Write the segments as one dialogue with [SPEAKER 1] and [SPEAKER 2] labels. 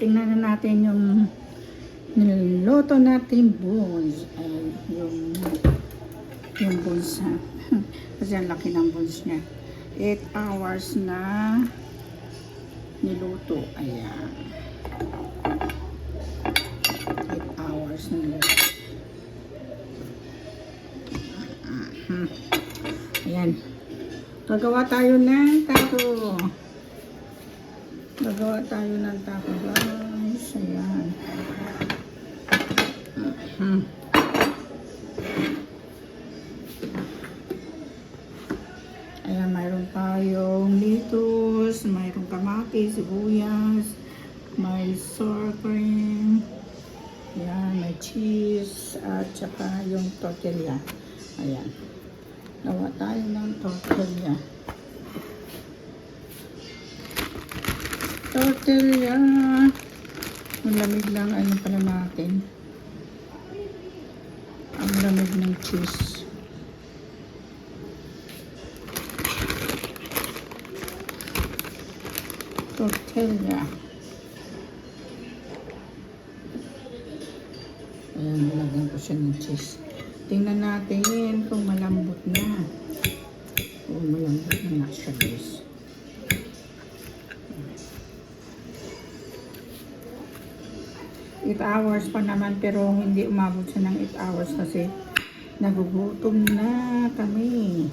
[SPEAKER 1] tingnan na natin yung niluto natin buns. Ay, yung buns ha. Kasi ang laki ng buns niya. 8 hours na niluto. Ayan. 8 hours na niluto. Ayan. Gagawa tayo ng taco. Gagawa tayo ng taco, guys. Ayan. Ayan, mayroon tayong lettuce, mayroong kamatis, sibuyas, may sour cream, ayan, may cheese, at saka yung tortilla. Ayan. Gawa tayo ng tortilla. Tortilla. Malamig lang ano pala natin. Ang lamig ng cheese. Tortilla. Ayan, nilagyan ko siya ng cheese. Tingnan natin kung malambot na. Kung malambot na siya, guys. Eight hours pa naman, pero hindi umabot siya ng 8 hours kasi nagugutom na kami.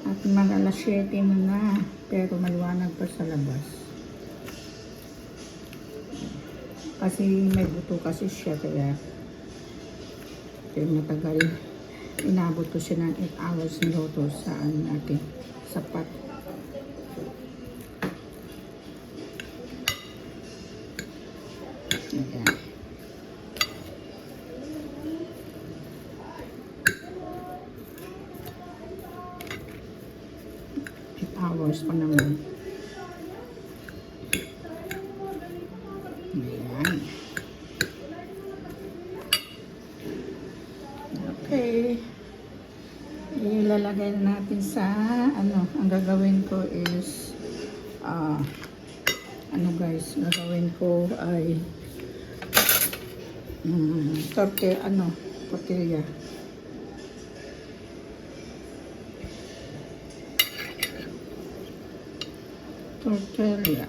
[SPEAKER 1] At mga alas 7 na, pero maliwanag pa sa labas. Kasi may buto kasi siya, kaya matagal. Inabot ko siya ng 8 hours niluto sa natin sapat. Ayan. Hours pa naman. Ayan. Okay. Ilalagay natin sa ano, ang gagawin ko is ano guys, gagawin ko ay tortilla. Tortilla.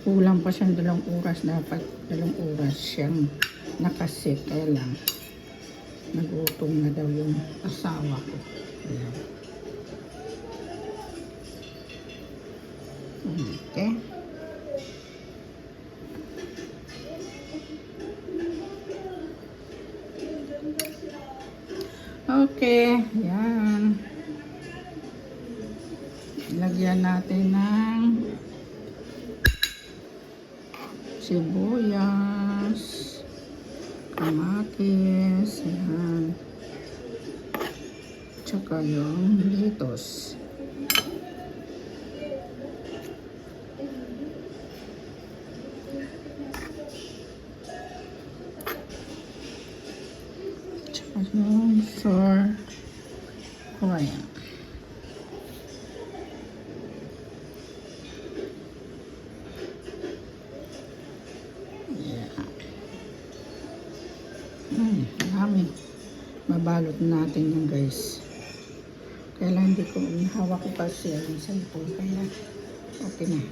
[SPEAKER 1] Kulang pa siyang 2 oras. Dapat 2 oras siyang nakasit. Kaya lang nagutom na daw yung asawa ko. Ayan. Okay. Okay, yan. Lagyan natin ng sibuyas, kamatis, yan. Tsaka yung lettuce. Yung sour cream. Yeah. Marami. Mabalot natin yung guys. Kaya lang hindi ko hawak ko kasi yung cellphone. Kaya okay na.